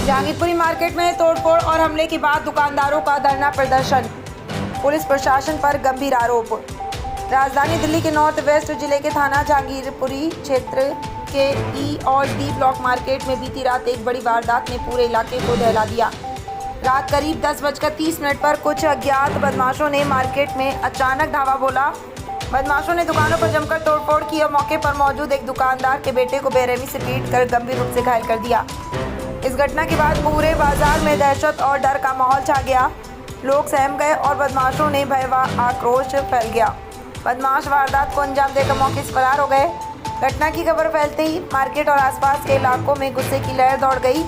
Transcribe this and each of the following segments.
Jahangirpuri market में तोड़फोड़ और हमले के बाद दुकानदारों का धरना प्रदर्शन, पुलिस प्रशासन पर गंभीर आरोप। राजधानी दिल्ली के नॉर्थ वेस्ट जिले के थाना जहांगीरपुरी क्षेत्र के ई और डी ब्लॉक मार्केट में बीती रात एक बड़ी वारदात ने पूरे इलाके को दहला दिया। रात करीब 10:30 पर कुछ अज्ञात बदमाशों ने मार्केट में अचानक धावा बोला। बदमाशों ने दुकानों पर जमकर तोड़फोड़ की और मौके पर मौजूद एक दुकानदार के बेटे को बेरहमी से पीटकर गंभीर रूप से घायल कर दिया। इस घटना के बाद पूरे बाजार में दहशत और डर का माहौल छा गया। लोग सहम गए और बदमाशों ने भयावह आक्रोश फैल गया। बदमाश वारदात को अंजाम देकर मौके से फरार हो गए। घटना की खबर फैलते ही मार्केट और आसपास के इलाकों में गुस्से की लहर दौड़ गई।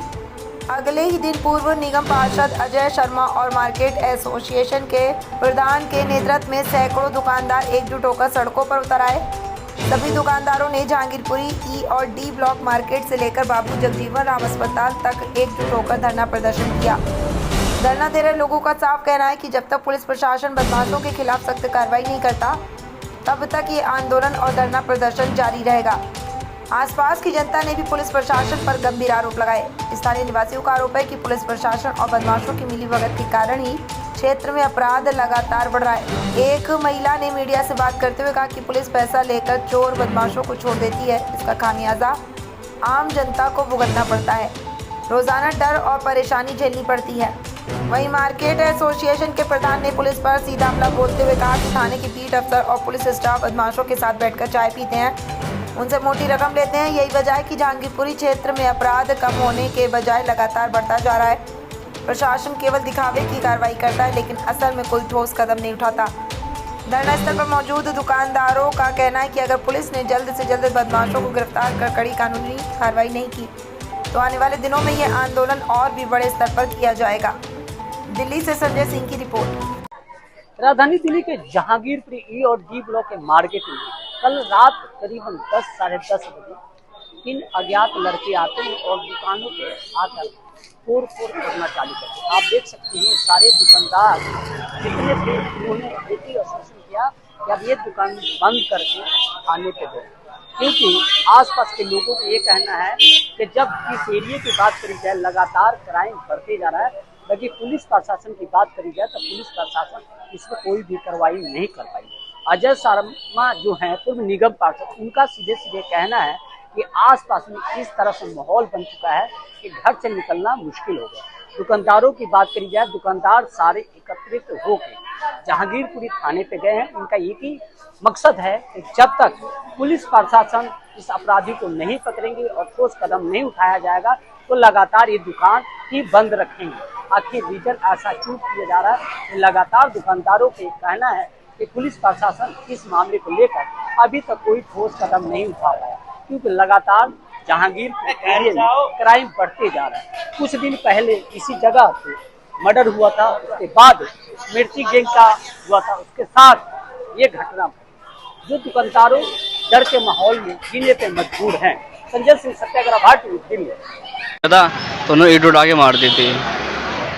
अगले ही दिन पूर्व निगम पार्षद अजय शर्मा और मार्केट एसोसिएशन के प्रधान के नेतृत्व में सैकड़ों दुकानदार एकजुट होकर सड़कों पर उतर आए। सभी दुकानदारों ने जहांगीरपुरी ई और डी ब्लॉक मार्केट से लेकर बाबू जगजीवन राम अस्पताल तक एकजुट होकर धरना प्रदर्शन किया। धरना दे रहे लोगों का साफ कहना है कि जब तक पुलिस प्रशासन बदमाशों के खिलाफ सख्त कार्रवाई नहीं करता, तब तक ये आंदोलन और धरना प्रदर्शन जारी रहेगा। आसपास की जनता ने भी पुलिस प्रशासन पर गंभीर आरोप लगाए। स्थानीय निवासियों का आरोप है कि पुलिस प्रशासन और बदमाशों की मिलीभगत के कारण ही क्षेत्र में अपराध लगातार बढ़ रहा है। एक महिला ने मीडिया से बात करते हुए कहा कि पुलिस पैसा लेकर चोर बदमाशों को छोड़ देती है, इसका खामियाजा आम जनता को भुगतना पड़ता है। रोजाना डर और परेशानी झेलनी पड़ती है। वहीं मार्केट एसोसिएशन के प्रधान ने पुलिस पर सीधा हमला बोलते हुए कहा कि थाने के बीट अफसर और पुलिस स्टाफ बदमाशों के साथ बैठकर चाय पीते हैं, उनसे मोटी रकम लेते हैं। यही वजह है कि जहांगीरपुरी क्षेत्र में अपराध कम होने के बजाय लगातार बढ़ता जा रहा है। प्रशासन केवल दिखावे की कार्रवाई करता है, लेकिन असल में कोई ठोस कदम नहीं उठाता। धरना स्थल पर मौजूद दुकानदारों का कहना है कि अगर पुलिस ने जल्द से जल्द बदमाशों को गिरफ्तार कर कड़ी कानूनी कार्रवाई नहीं की, तो आने वाले दिनों में यह आंदोलन और भी बड़े स्तर पर किया जाएगा। दिल्ली से संजय सिंह की रिपोर्ट। राजधानी दिल्ली के जहांगीरपुरी ई और डी ब्लॉक के मार्केट में कल रात करीबन 10 साढ़े 10 बजे 3 अज्ञात लड़के आते हैं और दुकानों पे आकर तोड़-फोड़ करना चालू करते हैं। आप देख सकते हैं सारे दुकानदार जितने थे उन्होंने एक ही आश्वासन किया कि अब ये दुकान बंद करके थाने पे गए, क्योंकि आसपास के लोगों को ये कहना है कि जब इस एरिया की बात करी जाए लगातार क्राइम बढ़ते जा रहा है, लेकिन पुलिस प्रशासन की बात करी जाए तो पुलिस प्रशासन इस पर कोई भी कार्रवाई नहीं कर पाई। अजय शर्मा जो हैं पूर्व निगम पार्षद, उनका सीधे सीधे कहना है कि आसपास में इस तरह से माहौल बन चुका है कि घर से निकलना मुश्किल हो गया। दुकानदारों की बात करी जाए, दुकानदार सारे एकत्रित होकर जहांगीरपुरी थाने पे गए हैं। उनका एक ही मकसद है कि जब तक पुलिस प्रशासन इस अपराधी को नहीं पकड़ेंगे और ठोस कदम नहीं उठाया जाएगा, तो लगातार ये दुकान ही बंद रखेंगे। आखिर रीजन ऐसा क्यों किया जा रहा है? लगातार दुकानदारों के कहना है कि पुलिस प्रशासन इस मामले को लेकर अभी तक कोई ठोस कदम नहीं उठा पाया, क्योंकि लगातार जहांगीरपुर एरिया में क्राइम बढ़ते जा रहा है। कुछ दिन पहले इसी जगह पे मर्डर हुआ था, उसके बाद मिर्ची गैंग का हुआ था, उसके साथ ये घटना जो दुकानदारों डर के माहौल में जीने पे मजबूर हैं। संजय सिंह, सत्याग्रह भारत, दिल्ली। तो उन्होंने ईंट उठा के मार दी थी।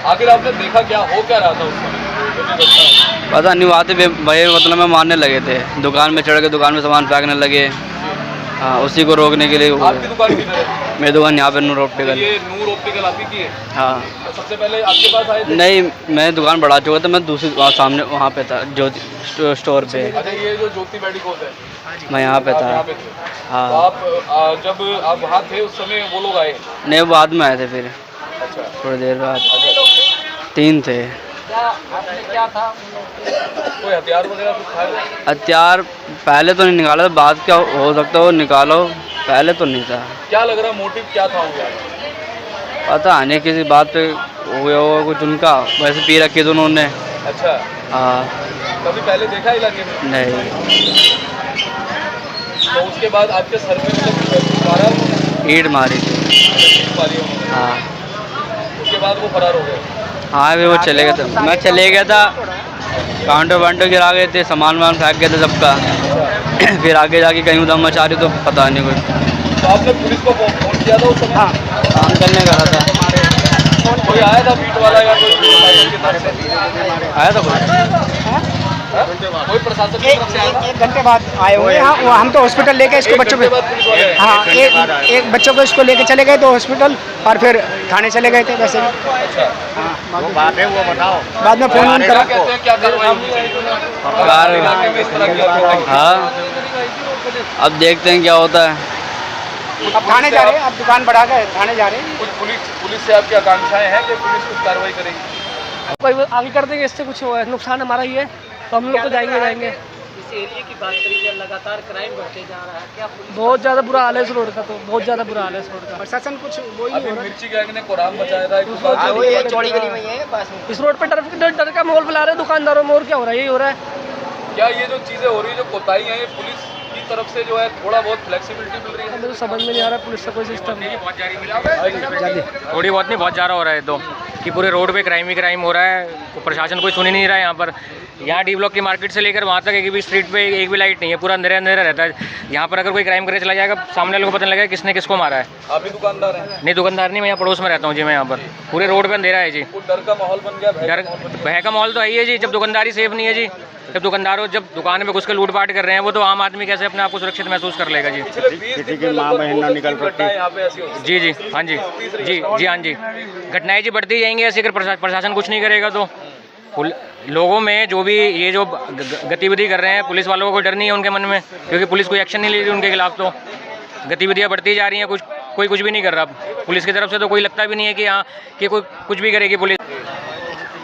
आखिर आपने देखा क्या हो क्या रहा था उस समय? पता नहीं, वहाँ से भैया मतलब में मारने लगे थे, दुकान में चढ़ के दुकान में सामान फेंकने लगे। हाँ, उसी को रोकने के लिए। आपकी दुकान किधर है? मेरी दुकान यहाँ पे नूर ऑप्टिकल। ये नूर ऑप्टिकल आपकी की है? हाँ। तो सबसे पहले आपके पास आए थे? नहीं, मैं दुकान बढ़ा चुका था, मैं दूसरी वहाँ सामने वहाँ पे था ज्योति स्टोर पे। अच्छा, ये जो ज्योति मेडिकोज है, मैं यहाँ पे था। हाँ। तो आप जब आप वहाँ थे उस समय वो लोग आए? नहीं, वो बाद में आए थे फिर। अच्छा, थोड़ी देर बाद। 3 थे। क्या था? कोई हथियार वगैरह कुछ था? हथियार पहले तो नहीं निकाला था, बाद क्या हो सकता है वो निकालो, पहले तो नहीं था। क्या लग रहा मोटिव क्या था उनका? पता नहीं, किसी बात पे हो गया होगा कुछ उनका, वैसे पी रखी थी उन्होंने। अच्छा। हाँ। कभी पहले देखा इलाके में? नहीं। तो उसके बाद आपके सर में मतलब मारा उन्होंने? ईंट मारी थी। ईंट मारी उन्होंने? हाँ। उसके बाद वो फरार हो गए? हाँ, भी वो चले गए थे, मैं चले गया था, काउंटर वाउंटर गिरा गए थे, सामान वामान फेंक गए थे सबका। फिर आगे जाके कहीं उधम मचा रही तो पता नहीं कुछ। तो आपने पुलिस को फोन किया था उस समय? हाँ, काम करने का था। कोई आया था बीट वाला या कोई आया था? कोई कोई प्रशासन की तरफ से आया था? 1 घंटे बाद आए हुए हैं। हाँ, हम तो हॉस्पिटल लेके इसको बच्चों को, हाँ एक बच्चों को इसको लेके चले गए तो हॉस्पिटल, और फिर थाने चले गए थे वैसे ही। अच्छा, वो बात है, वो बताओ बाद में फोन क्या करा। कहते हैं, क्या कार्रवाई हुई है? इलाके में इस तरह की हाँ, अब देखते हैं क्या होता है। अब थाने जा रहे हैं, अब दुकान बढ़ा कर थाने जा रहे हैं। कुछ पुलिस से आपकी आकांक्षाएं हैं कि पुलिस कुछ कार्रवाई करेगी? कोई आगे कर देंगे, इससे कुछ नुकसान हमारा ही है, तो हम लोग तो जाएंगे। इस एरिया की बात करिए, लगातार क्राइम बढ़ते जा रहा है, क्या पुलिस बहुत ज़्यादा बुरा हाल है इस रोड का, तो बहुत ज़्यादा बुरा हाल है इस रोड का। प्रशासन कुछ वही अभी मिर्ची गैंग ने कोराम मचाया था, चौड़ी गली में है पास में। इस रोड पे डर का माहौल फैला रहे हैं दुकानदारों में, और क्या हो रहा है, यही हो रहा है। क्या ये जो चीजें हो रही है, जो कोताही है, ये पुलिस की तरफ से जो है थोड़ा बहुत फ्लेक्सिबिलिटी मिल रही है? हमें तो समझ में नहीं आ रहा है पुलिस का कोई सिस्टम नहीं। थोड़ी बहुत नहीं, बहुत ज़्यादा हो रहा है तो, कि पूरे रोड पे क्राइम ही क्राइम हो रहा है। प्रशासन कोई सुन ही नहीं रहा है यहाँ पर। यहाँ डी ब्लॉक की मार्केट से लेकर वहाँ तक एक भी स्ट्रीट पे एक भी लाइट नहीं है, पूरा अंधेरा अंधेरा रहता है। यहाँ पर अगर कोई क्राइम करे चला जाएगा, सामने वालों को पता नहीं लगेगा किसने किसको मारा है। आप भी दुकानदार हैं? नहीं, दुकानदार नहीं, मैं यहाँ पड़ोस में रहता हूँ जी। मैं यहाँ पर पूरे रोड पे अंधेरा है जी। कुछ डर का माहौल बन गया, डर भय का माहौल तो है ही है जी, जब दुकानदारी सेफ नहीं है जी। जब दुकानदारों जब दुकान में घुस के लूटपाट कर रहे हैं, वो तो आम आदमी कैसे अपने आप को सुरक्षित महसूस कर लेगा जी। किसी की माँ बहन ना निकल सकती यहाँ पे ऐसी होती है। जी जी, हाँ जी जी हाँ जी, घटनाएं जी बढ़ती जाएंगी ऐसे, अगर प्रशासन कुछ नहीं करेगा तो। लोगों में जो भी ये जो गतिविधि कर रहे हैं, पुलिस वालों को कोई डर नहीं है उनके मन में, क्योंकि पुलिस कोई एक्शन नहीं ले रही उनके खिलाफ। तो गतिविधियाँ बढ़ती जा रही हैं, कोई कुछ भी नहीं कर रहा पुलिस की तरफ से, तो कोई लगता भी नहीं है कि हाँ कि कोई कुछ भी करेगी पुलिस।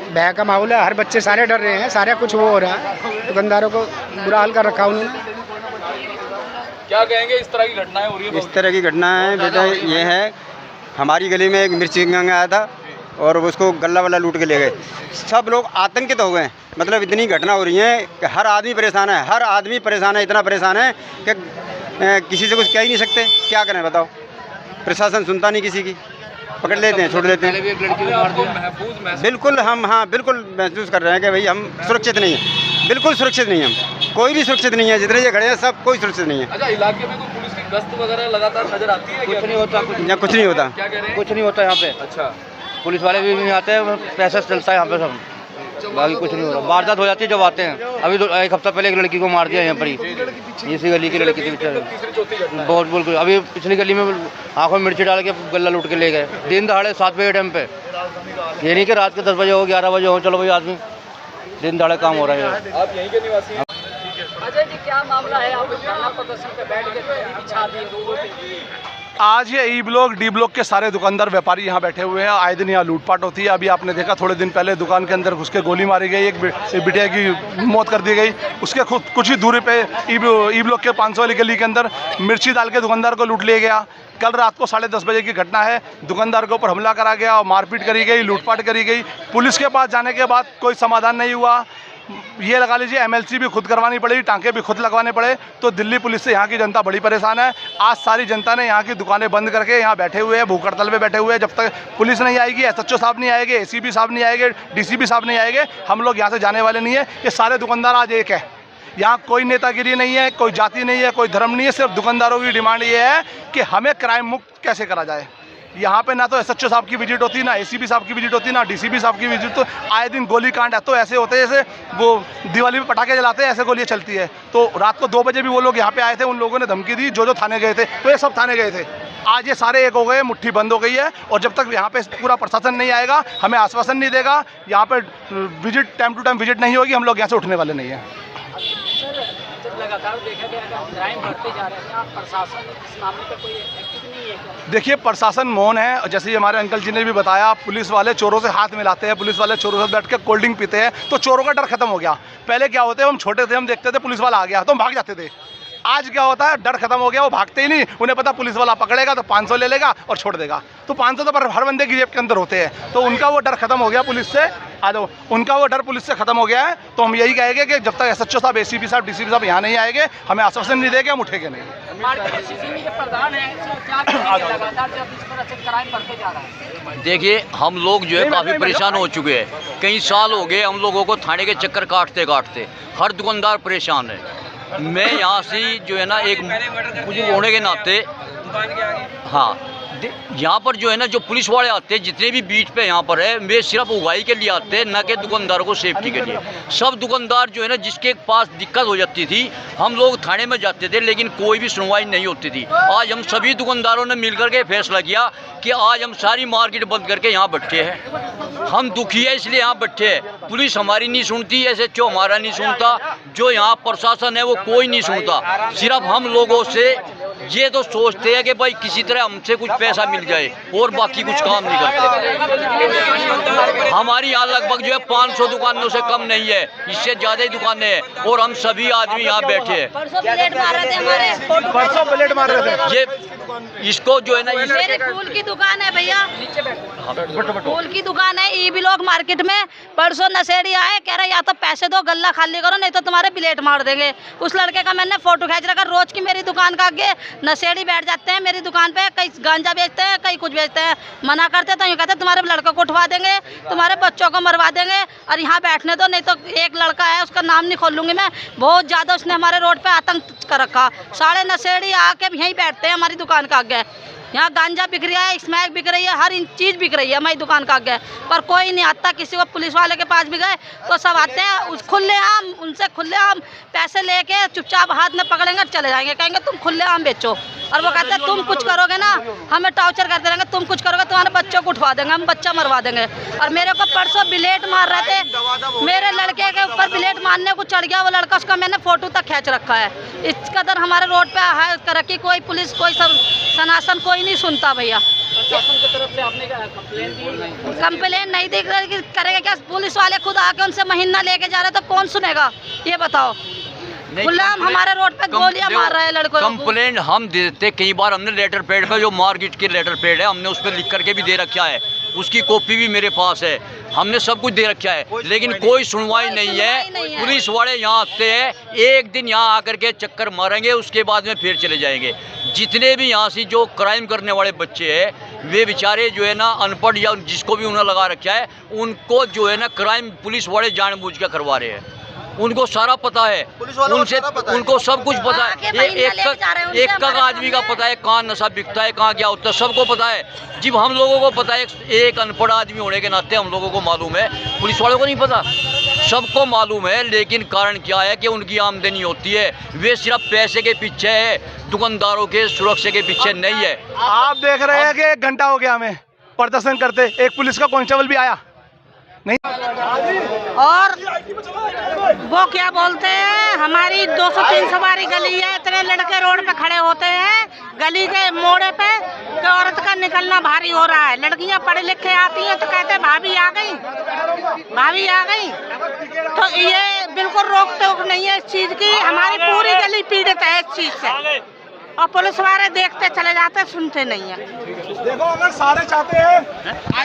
भय का माहौल है, हर बच्चे सारे डर रहे हैं, सारे कुछ वो हो रहा है। दुकानदारों को बुरा हाल कर रखा उन्होंने। क्या कहेंगे, इस तरह की घटनाएं हो रही है? इस तरह की घटनाएं बेटा ये है, हमारी गली में एक मिर्ची गैंग आया था और उसको गल्ला वल्ला लूट के ले गए। सब लोग आतंकित हो गए, मतलब इतनी घटना हो रही है कि हर आदमी परेशान है, हर आदमी परेशान है, इतना परेशान है कि किसी से कुछ कह ही नहीं सकते। क्या करें बताओ, प्रशासन सुनता नहीं किसी की, पकड़ लेते हैं, छोड़ देते हैं। बिल्कुल हम, हाँ बिल्कुल महसूस कर रहे हैं कि भाई हम सुरक्षित नहीं हैं, बिल्कुल सुरक्षित नहीं हैं, कोई भी सुरक्षित नहीं है। जितने ये खड़े हैं सब कोई सुरक्षित नहीं है। अच्छा, इलाके में कोई पुलिस की गश्त वगैरह लगातार नजर आती है? कुछ नहीं होता, यहाँ कुछ नहीं होता, क्या कह रहे हैं? कुछ नहीं होता यहाँ पे। अच्छा, पुलिस वाले भी नहीं आते हैं, पैसा चलता है यहाँ पे सब, बाकी कुछ नहीं हो रहा। वारदात हो जाती है जब आते हैं। अभी तो 1 हफ्ता पहले एक लड़की को मार दिया यहाँ पर ही, इसी गली की लड़की थी बेचारी, तीसरी चौथी घटना है। बहुत बिल्कुल। अभी पिछली गली में आंखों में मिर्ची डाल के गल्ला लूट के ले गए, दिन दहाड़े 7 बजे टाइम पे। ये नहीं कि रात के 10 बजे हो, 11 बजे हो, चलो भाई आदमी दिन दहाड़े काम हो रहा है। आप यहीं के निवासी हैं? अजय जी, क्या मामला है? आप धरना प्रदर्शन पे बैठ के बिछा दिए लोगों के। आज ये ई ब्लॉक डी ब्लॉक के सारे दुकानदार व्यापारी यहाँ बैठे हुए हैं। आए दिन यहाँ लूटपाट होती है। अभी आपने देखा थोड़े दिन पहले दुकान के अंदर घुस के गोली मारी गई, एक बिटिया की मौत कर दी गई। उसके खुद कुछ ही दूरी पे ई ब्लॉक के 500 वाली गली के अंदर मिर्ची डाल के दुकानदार को लूट लिया गया। कल रात को 10:30 बजे की घटना है। दुकानदार के ऊपर हमला करा गया और मारपीट करी गई, लूटपाट करी गई। पुलिस के पास जाने के बाद कोई समाधान नहीं हुआ। ये लगा लीजिए MLC भी खुद करवानी पड़ी, टांके भी खुद लगवाने पड़े। तो दिल्ली पुलिस से यहाँ की जनता बड़ी परेशान है। आज सारी जनता ने यहाँ की दुकानें बंद करके यहाँ बैठे हुए हैं, भूख हड़ताल पे बैठे हुए हैं। जब तक पुलिस नहीं आएगी, SHO साहब नहीं आएंगे, ACP साहब नहीं आएंगे, DCP साहब नहीं आएंगे, हम लोग यहाँ से जाने वाले नहीं है। ये सारे दुकानदार आज एक है। यहाँ कोई नेतागिरी नहीं है, कोई जाति नहीं है, कोई धर्म नहीं है। सिर्फ दुकानदारों की डिमांड ये है कि हमें क्राइम मुक्त कैसे करा जाए। यहाँ पे ना तो SHO साहब की विजिट होती, ना ACP साहब की विजिट होती, ना DCP साहब की विजिट। तो आए दिन गोली कांड है, तो ऐसे होते हैं जैसे वो दिवाली में पटाखे जलाते हैं, ऐसे गोलियाँ चलती है। तो रात को 2 बजे भी वो लोग यहाँ पे आए थे, उन लोगों ने धमकी दी जो थाने गए थे, तो ये सब थाने गए थे। आज ये सारे एक हो गए, मुट्ठी बंद हो गई है। और जब तक यहाँ पे पूरा प्रशासन नहीं आएगा, हमें आश्वासन नहीं देगा, यहाँ पे visit time to time visit नहीं होगी, हम लोग यहाँ से उठने वाले नहीं हैं। जब लगातार देखा गया क्राइम बढ़ते जा रहे हैं, प्रशासन इस मामले पर कोई एक्टिव नहीं है क्या? देखिए, प्रशासन मौन है। जैसे हमारे अंकल जी ने भी बताया, पुलिस वाले चोरों से हाथ मिलाते हैं, पुलिस वाले चोरों से बैठ के कोल्ड ड्रिंक पीते हैं, तो चोरों का डर खत्म हो गया। पहले क्या होते हैं, हम छोटे थे, हम देखते थे पुलिस वाला आ गया तो हम भाग जाते थे। आज क्या होता है, डर खत्म हो गया, वो भागते ही नहीं। उन्हें पता पुलिस वाला पकड़ेगा तो 500 ले लेगा और छोड़ देगा। तो 500 तो हर बंदे की जेब के अंदर होते हैं, तो उनका वो डर खत्म हो गया पुलिस से। उनका वो डर पुलिस से खत्म हो गया है। तो हम यही कहेंगे कि जब तक SHO साहब, ACP साहब, DCP साहब यहाँ नहीं आएंगे, हमें आश्वासन नहीं देंगे, हम उठेंगे नहीं। मार्केट CCTV के प्रधान है, क्या कहेंगे लगातार जब इस तरह से क्राइम बढ़ते जा रहा है? देखिए, हम लोग जो है काफ़ी परेशान हो चुके हैं। कई साल हो गए हम लोगों को थाने के चक्कर काटते काटते, हर दुकानदार परेशान है। मैं यहाँ से जो है ना, एक बुजुर्ग होने के नाते, हाँ यहाँ पर जो है ना, जो पुलिस वाले आते हैं जितने भी बीच पे यहाँ पर है, वे सिर्फ उगाई के लिए आते हैं, न कि दुकानदारों को सेफ्टी के लिए। सब दुकानदार जो है ना, जिसके पास दिक्कत हो जाती थी, हम लोग थाने में जाते थे, लेकिन कोई भी सुनवाई नहीं होती थी। आज हम सभी दुकानदारों ने मिलकर के फैसला किया कि आज हम सारी मार्केट बंद करके यहाँ बैठे हैं। हम दुखी है इसलिए यहाँ बैठे हैं। पुलिस हमारी नहीं सुनती, SHO हमारा नहीं सुनता, जो यहाँ प्रशासन है वो कोई नहीं सुनता। सिर्फ हम लोगों से ये तो सोचते हैं कि भाई किसी तरह हमसे कुछ पैसा मिल जाए, और बाकी कुछ काम नहीं करते। हमारी यहाँ लगभग जो है 500 दुकानों से कम नहीं है, इससे ज़्यादा ही दुकानें हैं, और हम सभी आदमी यहाँ बैठे हैं। परसों प्लेट मार रहे थे ये इसको जो है ना, मेरे फूल की दुकान है भैया, फूल की दुकान है ई ब्लॉक मार्केट में। परसों नशेड़ी आए, कह रहे या तो पैसे दो, गल्ला खाली करो, नहीं तो तुम्हारे प्लेट मार देंगे। उस लड़के का मैंने फोटो खींच रखा। रोज की मेरी दुकान का आगे नशेड़ी बैठ जाते हैं मेरी दुकान पे, कई गांजा बेचते हैं, कई कुछ बेचते हैं। मना करते तो यूँ कहते तुम्हारे लड़कों को उठवा देंगे, तुम्हारे बच्चों को मरवा देंगे, और यहाँ बैठने दो, नहीं तो एक लड़का है उसका नाम नहीं खोलूंगी मैं, बहुत ज़्यादा उसने हमारे रोड पे आतंक कर रखा। सारे नशेड़ी आके यहीं बैठते हैं हमारी दुकान का आगे। यहाँ गांजा बिक रहा है, स्मैक बिक रही है, हर चीज़ बिक रही है हमारी दुकान का आगे, पर कोई नहीं आता। किसी को पुलिस वाले के पास भी गए तो सब आते हैं, उस खुलेआम उनसे खुलेआम पैसे लेके चुपचाप हाथ में पकड़ेंगे, चले जाएंगे, कहेंगे तुम खुलेआम बेचो। और वो कहते हैं तुम कुछ करोगे ना, हमें टॉर्चर करते रहेंगे, तुम कुछ करोगे तुम्हारे बच्चों को उठवा देंगे, हम बच्चा मरवा देंगे। और मेरे को परसों ब्लेड मार रहे थे, मेरे लड़के के ऊपर ब्लेड मारने को चढ़ गया वो लड़का, उसका मैंने फोटो तक खींच रखा है। इस कदर हमारे रोड पे है तरक्की, कोई पुलिस कोई सब सनासन कोई नहीं सुनता भैया। प्रशासन की तरफ से आपने कंप्लेन दी? कंप्लेन नहीं दिख रही, करेगा क्या? पुलिस वाले खुद आके उनसे महीना लेके जा रहे तो कौन सुनेगा, ये बताओ। गुलाम हमारे रोड पे गोलियां मार रहे हैं लड़कों को। कंप्लेंट हम दे देते, कई बार हमने लेटर पैड पे, जो मार्केट की लेटर पैड है, हमने उस पर लिख करके भी दे रखा है, उसकी कॉपी भी मेरे पास है, हमने सब कुछ दे रखा है, लेकिन कोई सुनवाई नहीं है। पुलिस वाले यहाँ आते हैं, एक दिन यहाँ आकर के चक्कर मारेंगे, उसके बाद में फिर चले जाएंगे। जितने भी यहाँ से जो क्राइम करने वाले बच्चे हैं, वे बेचारे जो है ना अनपढ़ या जिसको भी उन्हें लगा रखा है, उनको जो है ना क्राइम पुलिस वाले जानबूझ के करवा रहे हैं। उनको सारा पता है, उनसे उनको सब कुछ पता है। एक का आदमी का पता है कहाँ नशा बिकता है, कहाँ क्या होता है, सबको पता है। जब हम लोगों को पता है, एक अनपढ़ आदमी होने के नाते हम लोगों को मालूम है, पुलिस वालों को नहीं पता, सबको मालूम है। लेकिन कारण क्या है कि उनकी आमदनी होती है, वे सिर्फ पैसे के पीछे है, दुकानदारों के सुरक्षा के पीछे नहीं है। आप देख रहे हैं कि 1 घंटा हो गया हमें प्रदर्शन करते, एक पुलिस का कांस्टेबल भी आया नहीं। और वो क्या बोलते हैं, हमारी 200-300 बारी गली है, इतने लड़के रोड पे खड़े होते हैं गली के मोड़े पे कि औरत का निकलना भारी हो रहा है। लड़कियां पढ़े लिखे आती हैं तो कहते हैं भाभी आ गई, भाभी आ गई। तो ये बिल्कुल रोक टोक नहीं है इस चीज़ की, हमारी पूरी गली पीड़ित है इस चीज़ से, और पुलिस वाले देखते चले जाते, सुनते नहीं है। देखो अगर सारे चाहते हैं